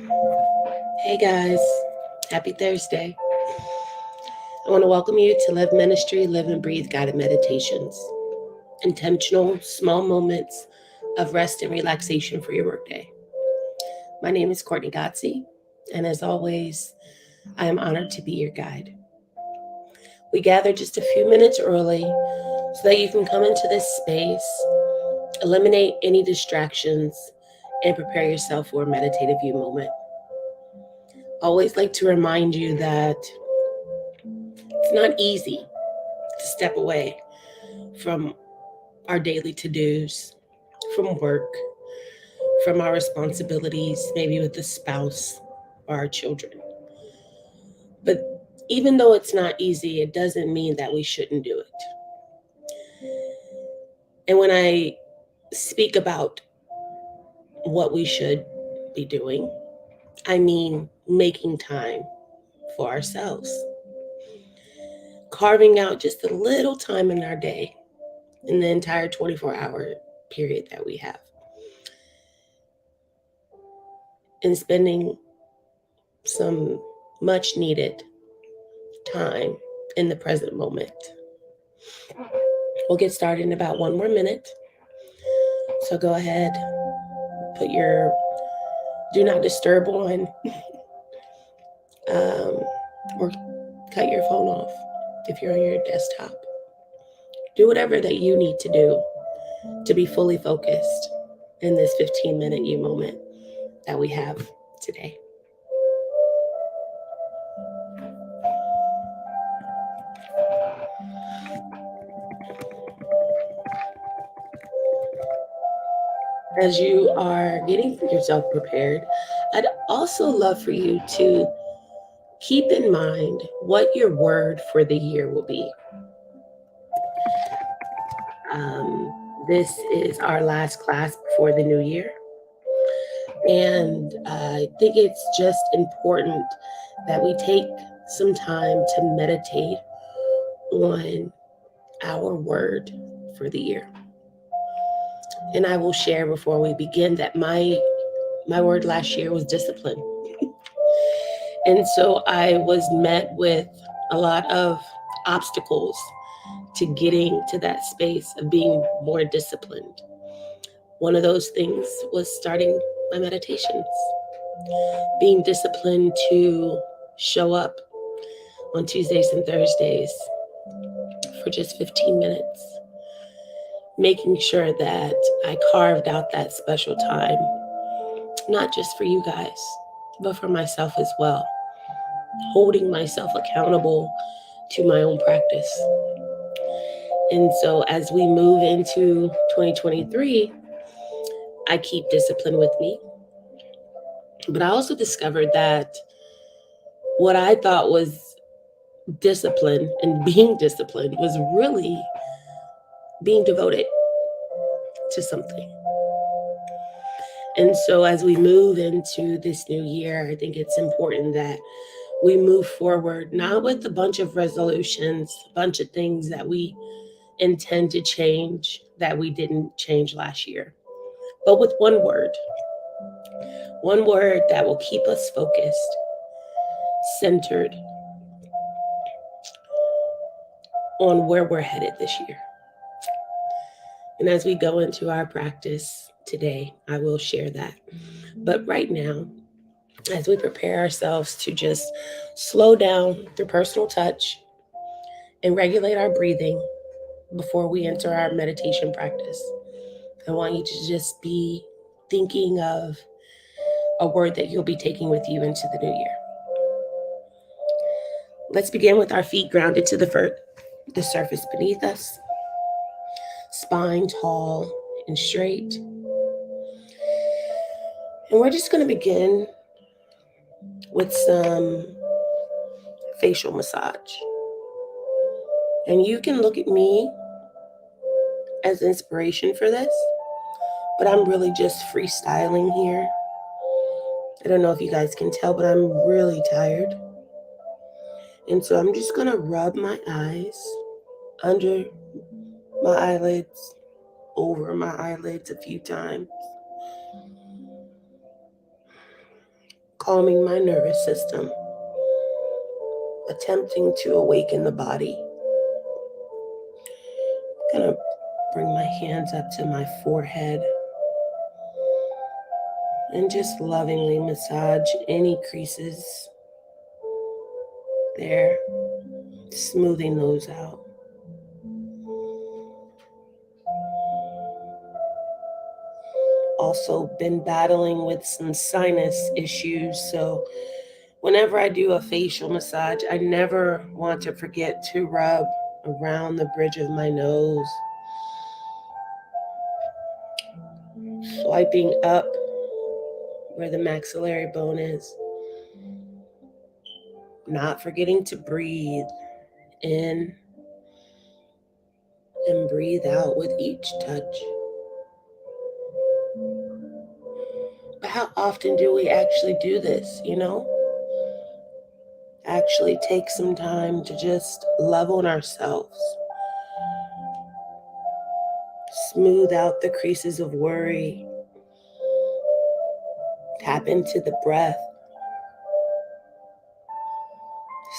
Hey guys, happy Thursday. I want to welcome you to Live Ministry, Live and Breathe Guided Meditations. Intentional, small moments of rest and relaxation for your workday. My name is Courtney Gotzi, and as always, I am honored to be your guide. We gather just a few minutes early so that you can come into this space, eliminate any distractions, and prepare yourself for a meditative you moment. I always like to remind you that it's not easy to step away from our daily to dos, from work, from our responsibilities, maybe with the spouse or our children. But even though it's not easy, it doesn't mean that we shouldn't do it. And when I speak about what we should be doing, I mean making time for ourselves, carving out just a little time in our day, in the entire 24-hour period that we have, and spending some much needed time in the present moment. We'll get started in about one more minute. So go ahead, put your do not disturb on, um, or cut your phone off if you're on your desktop. Do whatever that you need to do to be fully focused in this 15-minute you moment that we have today. As you are getting yourself prepared, I'd also love for you to keep in mind what your word for the year will be. Um, this is our last class before the new year. And I think it's just important that we take some time to meditate on our word for the year. And I will share before we begin that my word last year was discipline. And so I was met with a lot of obstacles to getting to that space of being more disciplined. One of those things was starting my meditations, being disciplined to show up on Tuesdays and Thursdays for just 15 minutes, making sure that I carved out that special time, not just for you guys, but for myself as well, holding myself accountable to my own practice. And so as we move into 2023, I keep discipline with me. But I also discovered that what I thought was discipline and being disciplined was really being devoted to something. And so as we move into this new year, I think it's important that we move forward, not with a bunch of resolutions, a bunch of things that we intend to change that we didn't change last year, but with one word that will keep us focused, centered on where we're headed this year. And as we go into our practice today, I will share that. But right now, as we prepare ourselves to just slow down through personal touch and regulate our breathing before we enter our meditation practice, I want you to just be thinking of a word that you'll be taking with you into the new year. Let's begin with our feet grounded to the surface beneath us, spine tall and straight. And we're just going to begin with some facial massage. And you can look at me as inspiration for this, but I'm really just freestyling here. I don't know if you guys can tell, but I'm really tired. And so I'm just going to rub my eyes, under my eyelids, over my eyelids a few times. calming my nervous system, attempting to awaken the body. I'm gonna bring my hands up to my forehead and just lovingly massage any creases there, smoothing those out. Also been battling with some sinus issues, so whenever I do a facial massage, I never want to forget to rub around the bridge of my nose, swiping up where the maxillary bone is, not forgetting to breathe in and breathe out with each touch. But how often do we actually do this, Actually take some time to just love on ourselves, smooth out the creases of worry, tap into the breath,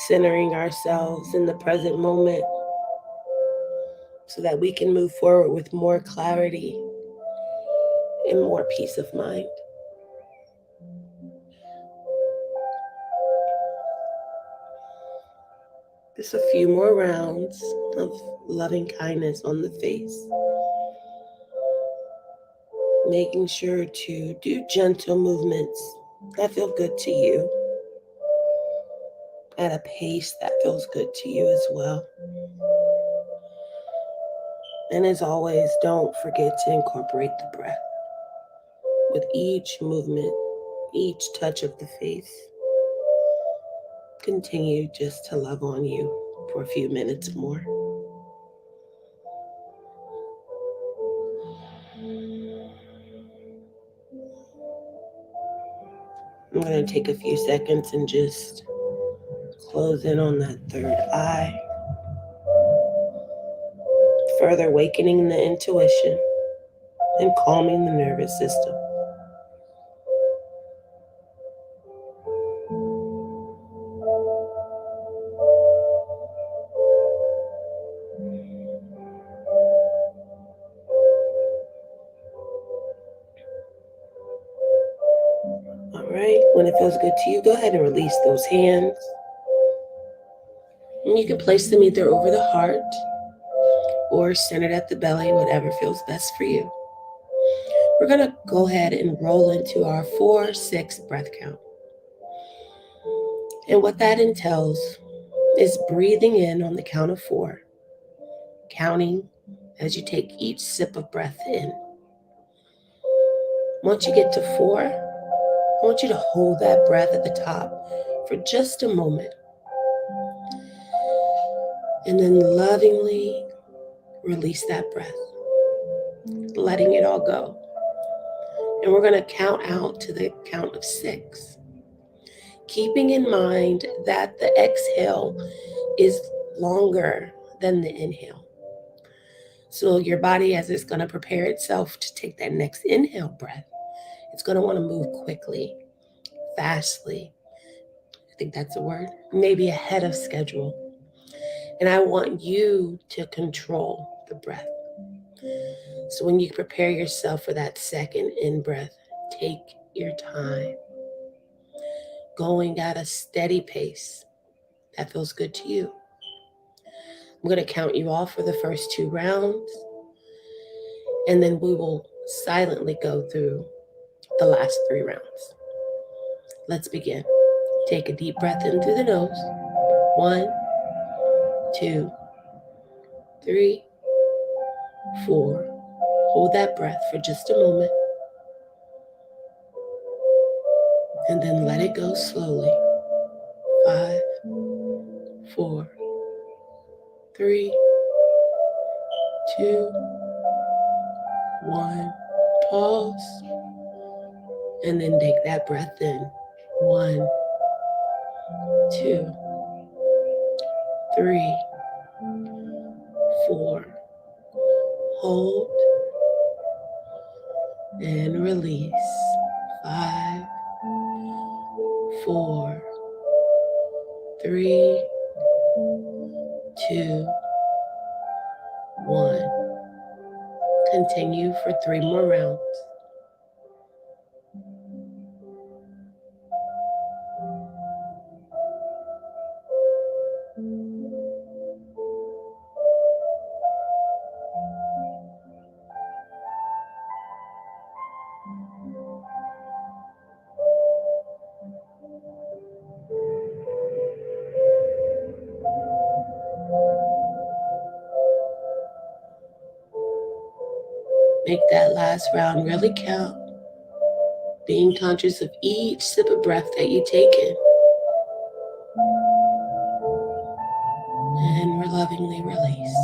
centering ourselves in the present moment so that we can move forward with more clarity and more peace of mind. Just a few more rounds of loving kindness on the face. Making sure to do gentle movements that feel good to you at a pace that feels good to you as well. And as always, don't forget to incorporate the breath with each movement, each touch of the face. Continue just to love on you for a few minutes more. I'm going to take a few seconds and just close in on that third eye, further awakening the intuition and calming the nervous system. All right, when it feels good to you, go ahead and release those hands. And you can place them either over the heart or centered at the belly, whatever feels best for you. We're going to go ahead and roll into our 4-6 breath count. And what that entails is breathing in on the count of 4, counting as you take each sip of breath in. Once you get to 4, I want you to hold that breath at the top for just a moment. And then lovingly release that breath, letting it all go. And we're going to count out to the count of 6, keeping in mind that the exhale is longer than the inhale. So your body, as it's going to prepare itself to take that next inhale breath, it's going to want to move quickly, fastly. I think that's a word. Maybe ahead of schedule. And I want you to control the breath. So when you prepare yourself for that second in breath, take your time, going at a steady pace that feels good to you. I'm going to count you off for the first 2 rounds, and then we will silently go through the last 3 rounds. Let's begin. Take a deep breath in through the nose. 1, 2, 3, 4. Hold that breath for just a moment, and then let it go slowly. 5, 4, 3, 2, 1. Pause, and then take that breath in. 1, 2, 3, 4. Hold and release. 5, 4, 3, 2, 1. Continue for 3 more rounds. Make that last round really count, being conscious of each sip of breath that you take in. And lovingly release.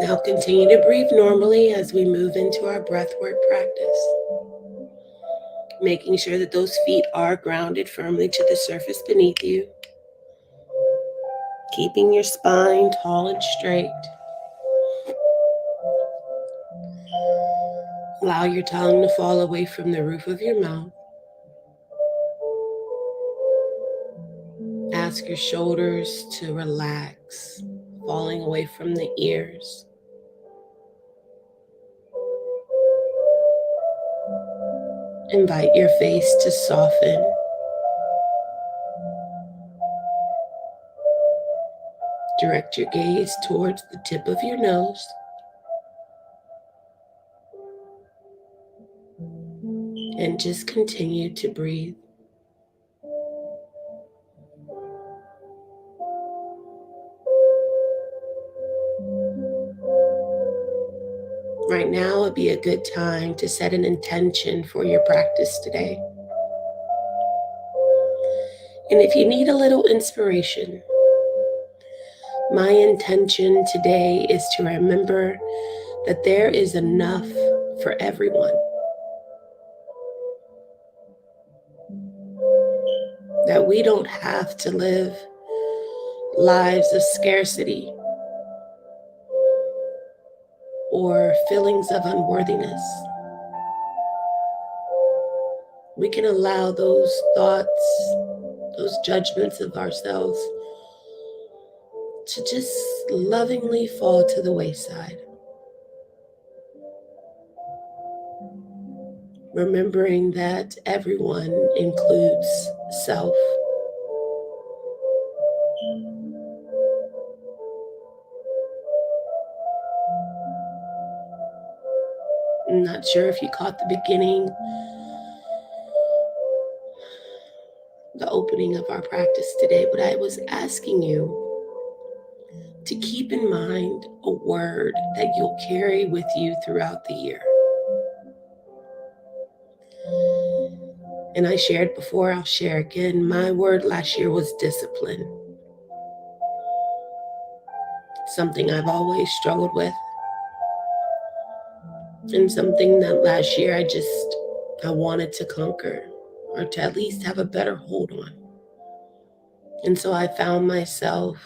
Now continue to breathe normally as we move into our breathwork practice. Making sure that those feet are grounded firmly to the surface beneath you. Keeping your spine tall and straight. Allow your tongue to fall away from the roof of your mouth. Ask your shoulders to relax, falling away from the ears. Invite your face to soften. Direct your gaze towards the tip of your nose. And just continue to breathe. Right now would be a good time to set an intention for your practice today. And if you need a little inspiration, my intention today is to remember that there is enough for everyone. That we don't have to live lives of scarcity or feelings of unworthiness. We can allow those thoughts, those judgments of ourselves to just lovingly fall to the wayside. Remembering that everyone includes self. I'm not sure if you caught the beginning, the opening of our practice today, but I was asking you to keep in mind a word that you'll carry with you throughout the year. And I shared before, I'll share again. My word last year was discipline. Something I've always struggled with. And something that last year I wanted to conquer, or to at least have a better hold on. And so I found myself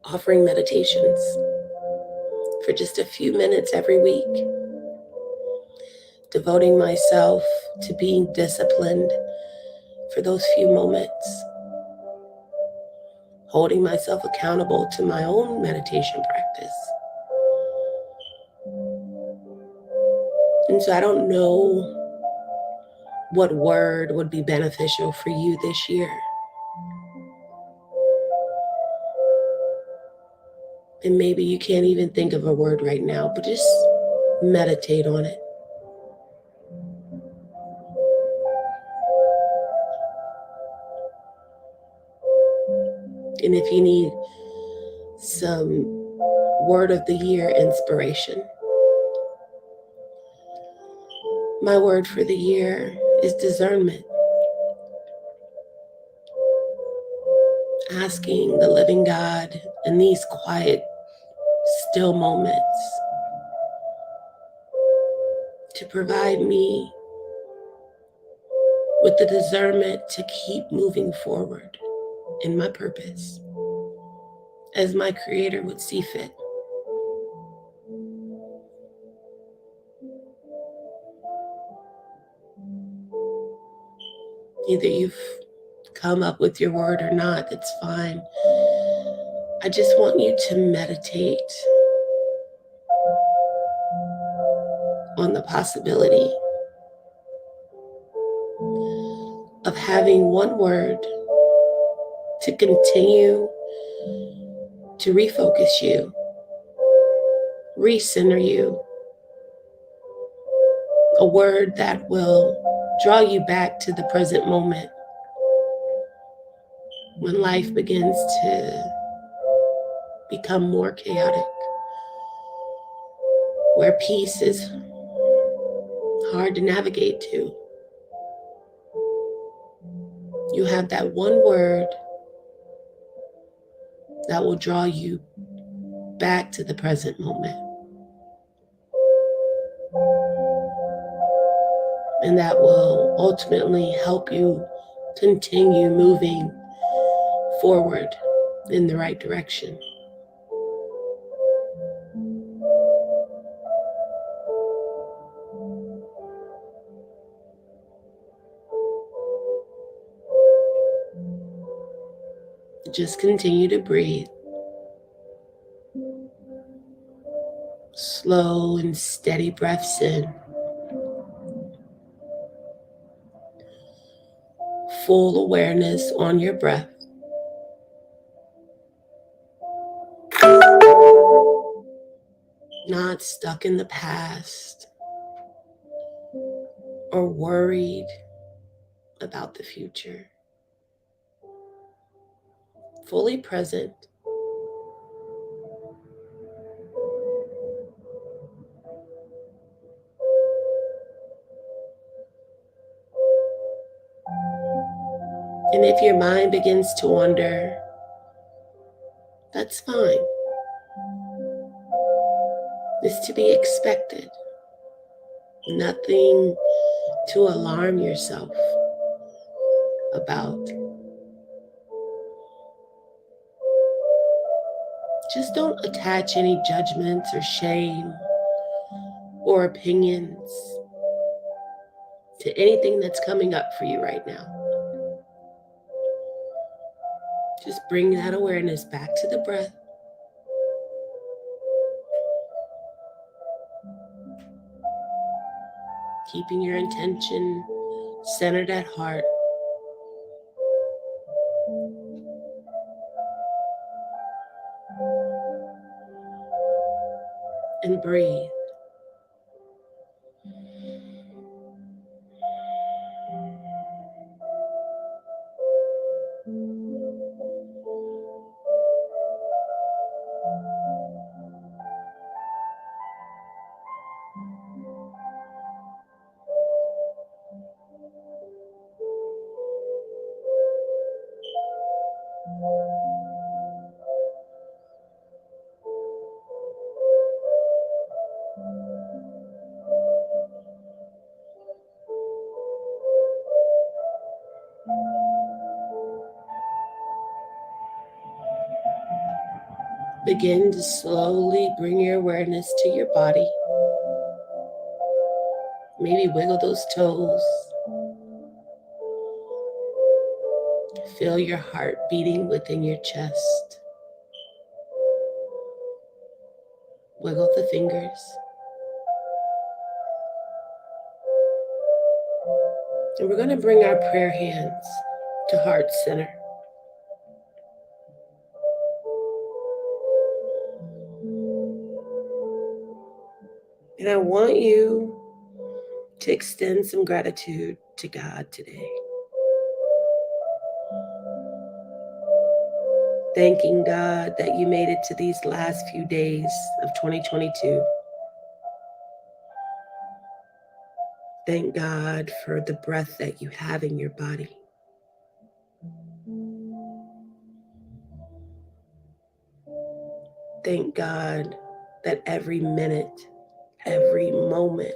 offering meditations for just a few minutes every week, devoting myself to being disciplined for those few moments, holding myself accountable to my own meditation practice. And so I don't know what word would be beneficial for you this year. And maybe you can't even think of a word right now, but just meditate on it. And if you need some word of the year inspiration, my word for the year is discernment. Asking the living God in these quiet, still moments to provide me with the discernment to keep moving forward in my purpose as my Creator would see fit. Either you've come up with your word or not, that's fine. I just want you to meditate on the possibility of having one word to continue to refocus you, recenter you, a word that will draw you back to the present moment when life begins to become more chaotic, where peace is hard to navigate to. You have that one word that will draw you back to the present moment. And that will ultimately help you continue moving forward in the right direction. Just continue to breathe. Slow and steady breaths in. Full awareness on your breath. Not stuck in the past or worried about the future. Fully present. And if your mind begins to wander, that's fine. It's to be expected. Nothing to alarm yourself about. Just don't attach any judgments or shame or opinions to anything that's coming up for you right now. Just bring that awareness back to the breath. Keeping your intention centered at heart. And breathe. Begin to slowly bring your awareness to your body. Maybe wiggle those toes. Feel your heart beating within your chest. Wiggle the fingers. And we're going to bring our prayer hands to heart center. And I want you to extend some gratitude to God today. Thanking God that you made it to these last few days of 2022. Thank God for the breath that you have in your body. Thank God that every minute, every moment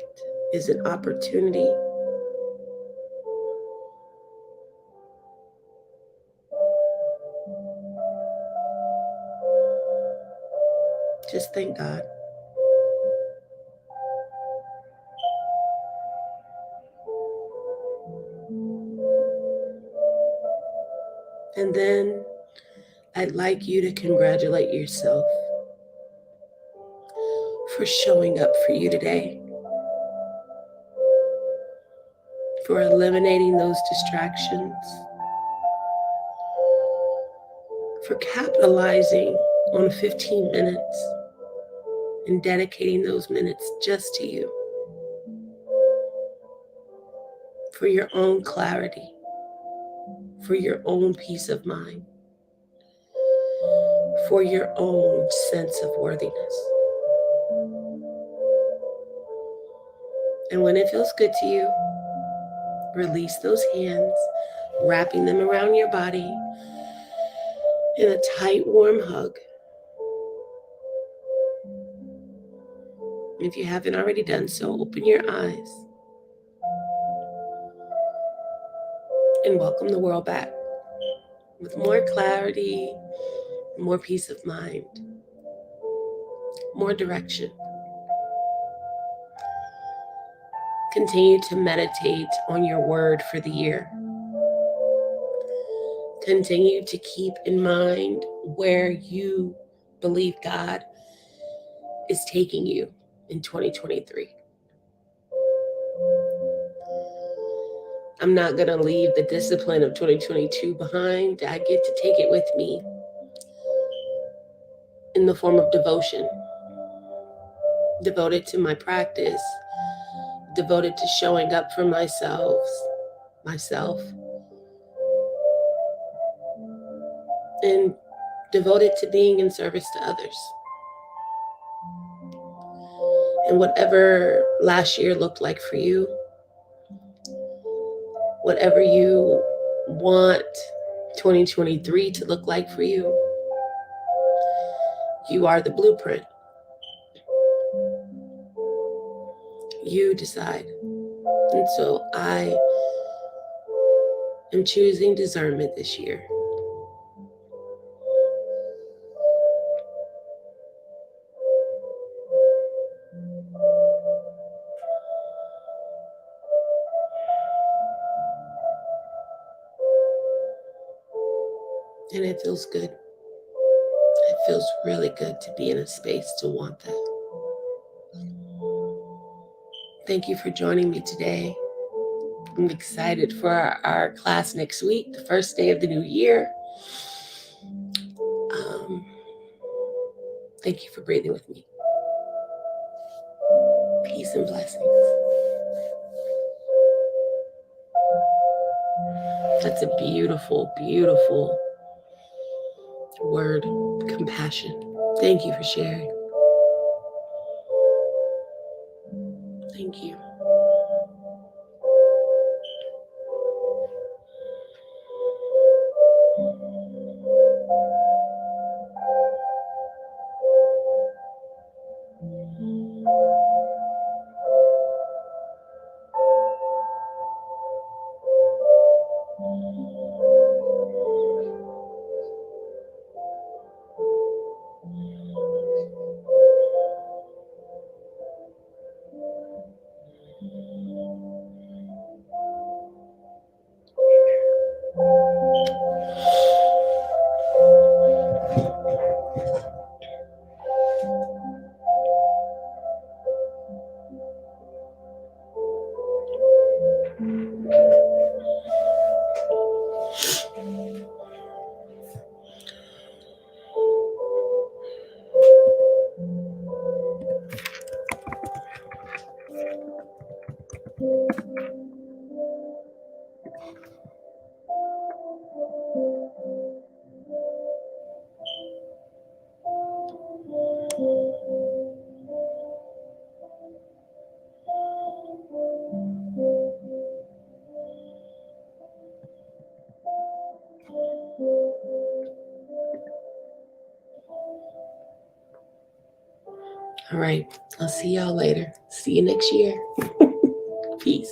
is an opportunity. Just thank God. And then I'd like you to congratulate yourself for showing up for you today, for eliminating those distractions, for capitalizing on 15 minutes and dedicating those minutes just to you, for your own clarity, for your own peace of mind, for your own sense of worthiness. And when it feels good to you, release those hands, wrapping them around your body in a tight, warm hug. If you haven't already done so, open your eyes and welcome the world back with more clarity, more peace of mind, more direction. Continue to meditate on your word for the year. Continue to keep in mind where you believe God is taking you in 2023. I'm not going to leave the discipline of 2022 behind. I get to take it with me in the form of devotion, devoted to my practice, devoted to showing up for myself, and devoted to being in service to others. And whatever last year looked like for you, whatever you want 2023 to look like for you, you are the blueprint. You decide. And so I am choosing discernment this year. And it feels good. It feels really good to be in a space to want that. Thank you for joining me today. I'm excited for our class next week, the first day of the new year. Thank you for breathing with me. Peace and blessings. That's a beautiful, beautiful word, compassion. Thank you for sharing. Thank you. All right. I'll see y'all later. See you next year. Peace.